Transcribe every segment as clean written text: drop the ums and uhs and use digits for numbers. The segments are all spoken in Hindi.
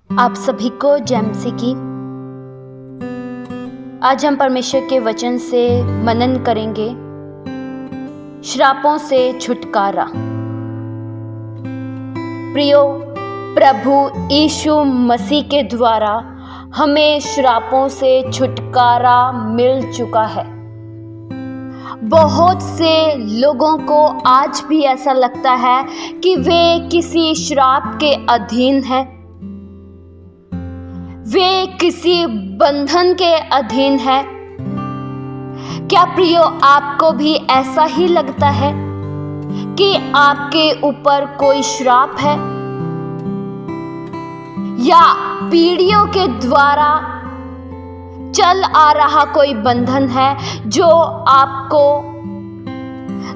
आप सभी को जय मसीह की। आज हम परमेश्वर के वचन से मनन करेंगे, श्रापों से छुटकारा। प्रियो, प्रभु यीशु मसीह के द्वारा हमें श्रापों से छुटकारा मिल चुका है। बहुत से लोगों को आज भी ऐसा लगता है कि वे किसी श्राप के अधीन हैं, वे किसी बंधन के अधीन है। क्या प्रियो, आपको भी ऐसा ही लगता है कि आपके ऊपर कोई श्राप है या पीढ़ियों के द्वारा चल आ रहा कोई बंधन है जो आपको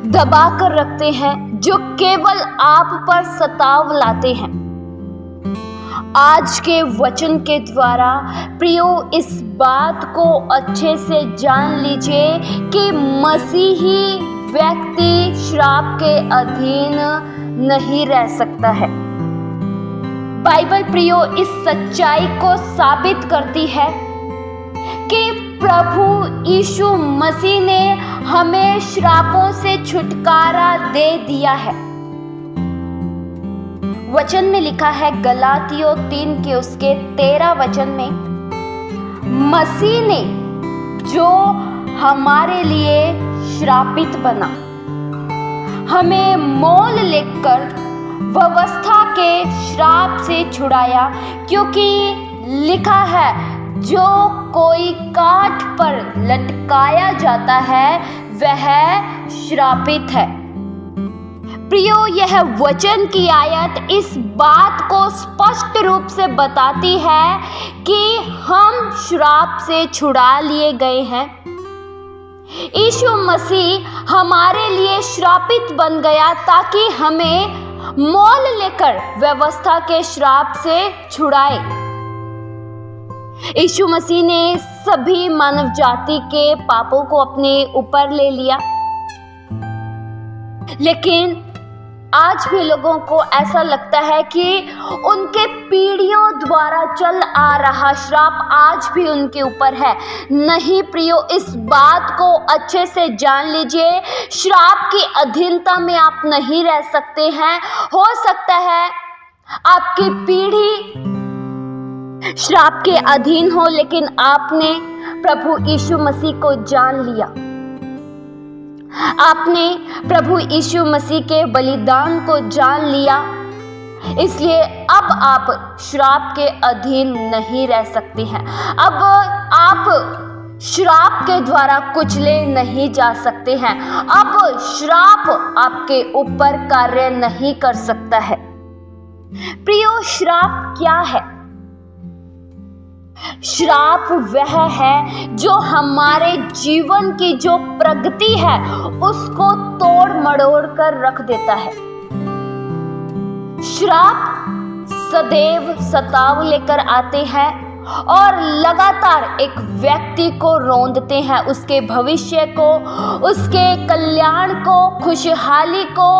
दबा कर रखते हैं, जो केवल आप पर सताव लाते हैं? आज के वचन के द्वारा प्रियो, इस बात को अच्छे से जान लीजिए कि मसीही व्यक्ति श्राप के अधीन नहीं रह सकता है। बाइबल प्रियो इस सच्चाई को साबित करती है कि प्रभु यीशु मसीह ने हमें श्रापों से छुटकारा दे दिया है। वचन में लिखा है, गलातियों 3 के उसके 13 वचन में, मसीह ने जो हमारे लिए श्रापित बना, हमें मोल लेकर व्यवस्था के श्राप से छुड़ाया, क्योंकि लिखा है, जो कोई काठ पर लटकाया जाता है वह श्रापित है। प्रियो, यह वचन की आयत इस बात को स्पष्ट रूप से बताती है कि हम श्राप से छुड़ा लिए गए हैं। यीशु मसीह हमारे लिए श्रापित बन गया ताकि हमें मोल लेकर व्यवस्था के श्राप से छुड़ाए। यीशु मसीह ने सभी मानव जाति के पापों को अपने ऊपर ले लिया, लेकिन आज भी लोगों को ऐसा लगता है कि उनके पीढ़ियों द्वारा चल आ रहा श्राप आज भी उनके ऊपर है। नहीं प्रियो, इस बात को अच्छे से जान लीजिए, श्राप की अधीनता में आप नहीं रह सकते हैं। हो सकता है आपकी पीढ़ी श्राप के अधीन हो, लेकिन आपने प्रभु यीशु मसीह को जान लिया, आपने प्रभु यीशु मसीह के बलिदान को जान लिया, इसलिए अब आप श्राप के अधीन नहीं रह सकते हैं। अब आप श्राप के द्वारा कुचले नहीं जा सकते हैं। अब श्राप आपके ऊपर कार्य नहीं कर सकता है। प्रियो, श्राप क्या है? श्राप वह है जो हमारे जीवन की जो प्रगति है उसको तोड़ मड़ोड़ कर रख देता है। श्राप सदैव सताव लेकर आते हैं और लगातार एक व्यक्ति को रौंदते हैं, उसके भविष्य को, उसके कल्याण को, खुशहाली को,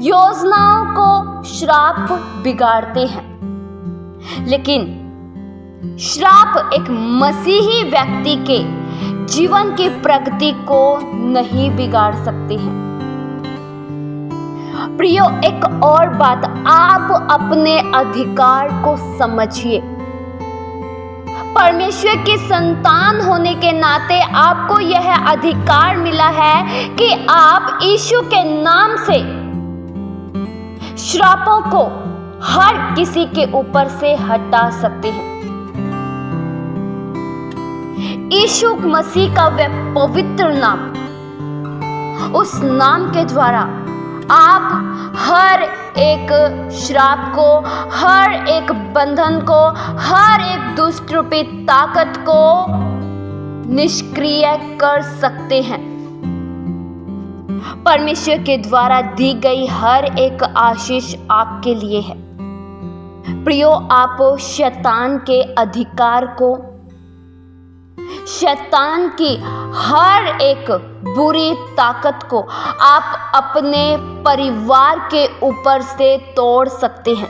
योजनाओं को श्राप बिगाड़ते हैं। लेकिन श्राप एक मसीही व्यक्ति के जीवन की प्रगति को नहीं बिगाड़ सकते हैं। प्रियो, एक और बात, आप अपने अधिकार को समझिए। परमेश्वर की संतान होने के नाते आपको यह अधिकार मिला है कि आप यीशु के नाम से श्रापों को हर किसी के ऊपर से हटा सकते हैं। यीशु मसीह का वह पवित्र नाम, उस नाम के द्वारा आप हर एक श्राप को, हर एक बंधन को, हर एक दुष्ट रूपी ताकत को निष्क्रिय कर सकते हैं। परमेश्वर के द्वारा दी गई हर एक आशीष आपके लिए है। प्रियो, आप शैतान के अधिकार को, शैतान की हर एक बुरी ताकत को आप अपने परिवार के ऊपर से तोड़ सकते हैं।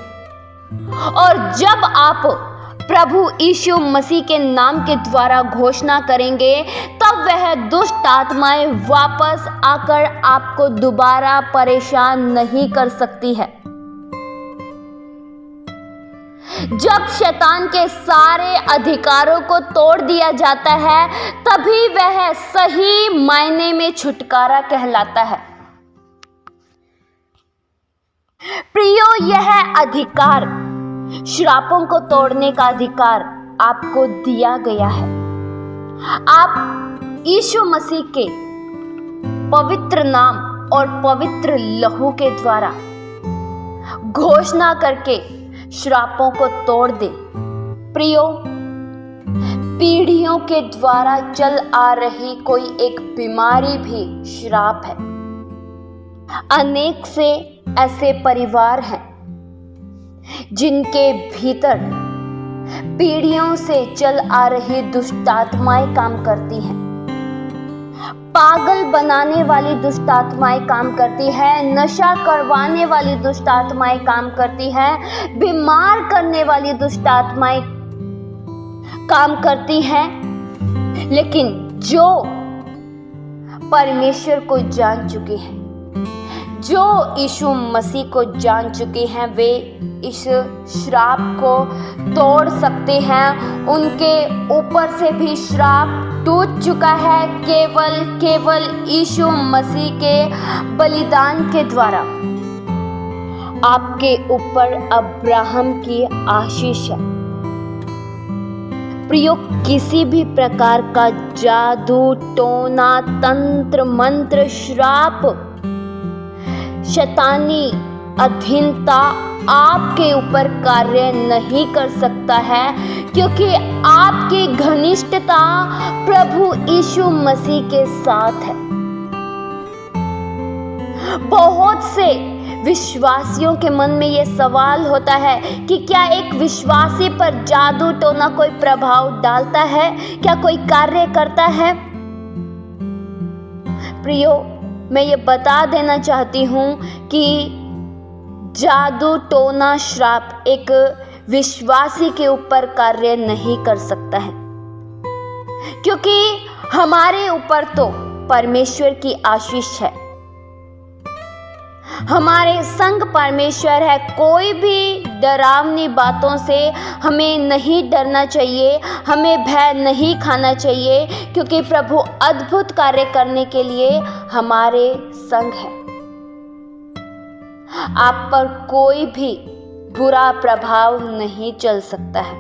और जब आप प्रभु यीशु मसीह के नाम के द्वारा घोषणा करेंगे, तब वह दुष्ट आत्माएं वापस आकर आपको दोबारा परेशान नहीं कर सकती है। जब शैतान के सारे अधिकारों को तोड़ दिया जाता है, तभी वह सही मायने में छुटकारा कहलाता है। प्रियो, यह अधिकार, श्रापों को तोड़ने का अधिकार आपको दिया गया है। आप यीशु मसीह के पवित्र नाम और पवित्र लहू के द्वारा घोषणा करके श्रापों को तोड़ दे। प्रियो, पीढ़ियों के द्वारा चल आ रही कोई एक बीमारी भी श्राप है। अनेक से ऐसे परिवार हैं जिनके भीतर पीढ़ियों से चल आ रही दुष्ट आत्माएं काम करती हैं। पागल बनाने वाली दुष्ट आत्माएं काम करती है, नशा करवाने वाली दुष्ट आत्माएं काम करती है, बीमार करने वाली दुष्ट आत्माएं काम करती हैं। लेकिन जो परमेश्वर को जान चुके हैं, जो यीशु मसीह को जान चुके हैं, वे इस श्राप को तोड़ सकते हैं। उनके ऊपर से भी श्राप टूट चुका है केवल यीशु मसीह के बलिदान के द्वारा। आपके ऊपर अब्राहम की आशीष है। प्रियो, किसी भी प्रकार का जादू, टोना, तंत्र, मंत्र, श्राप, शैतानी अधीनता आपके ऊपर कार्य नहीं कर सकता है, क्योंकि आपकी घनिष्ठता प्रभु यीशु मसीह के साथ है। बहुत से विश्वासियों के मन में यह सवाल होता है कि क्या एक विश्वासी पर जादू टोना कोई प्रभाव डालता है, क्या कोई कार्य करता है? प्रियो, मैं ये बता देना चाहती हूँ कि जादू टोना श्राप एक विश्वासी के ऊपर कार्य नहीं कर सकता है, क्योंकि हमारे ऊपर तो परमेश्वर की आशीष है, हमारे संग परमेश्वर है। कोई भी डरावनी बातों से हमें नहीं डरना चाहिए, हमें भय नहीं खाना चाहिए, क्योंकि प्रभु अद्भुत कार्य करने के लिए हमारे संग है। आप पर कोई भी बुरा प्रभाव नहीं चल सकता है।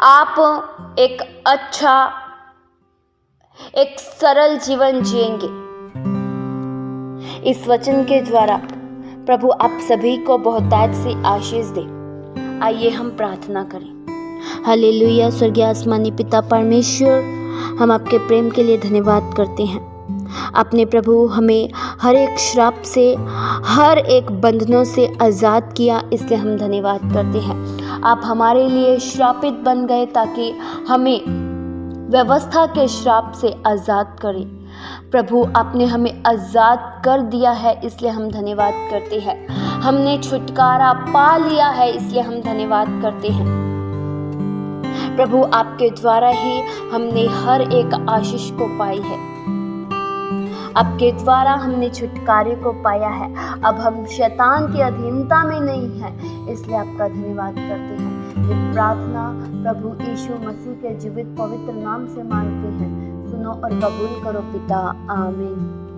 आप एक अच्छा, एक सरल जीवन जिएंगे। इस वचन के द्वारा प्रभु आप सभी को बहुतायत से आशीष दे। आइए हम प्रार्थना करें। हालेलुया। स्वर्गीय आसमानी पिता परमेश्वर, हम आपके प्रेम के लिए धन्यवाद करते हैं। आपने प्रभु हमें हर एक श्राप से, हर एक बंधनों से आज़ाद किया, इसलिए हम धन्यवाद करते हैं। आप हमारे लिए श्रापित बन गए ताकि हमें व्यवस्था के श्राप से आज़ाद करें। प्रभु, आपने हमें आज़ाद कर दिया है, इसलिए हम धन्यवाद करते हैं। हमने छुटकारा पा लिया है, इसलिए हम धन्यवाद करते हैं। प्रभु, आपके द्वारा ही हमने हर एक आशीष को पाई है, आपके द्वारा हमने छुटकारे को पाया है। अब हम शैतान की अधीनता में नहीं हैं, इसलिए आपका धन्यवाद करते हैं। ये प्रार्थना प्रभु यीशु मसीह के जीवित पवित्र नाम से मांगते हैं। सुनो और कबूल करो पिता। आमीन।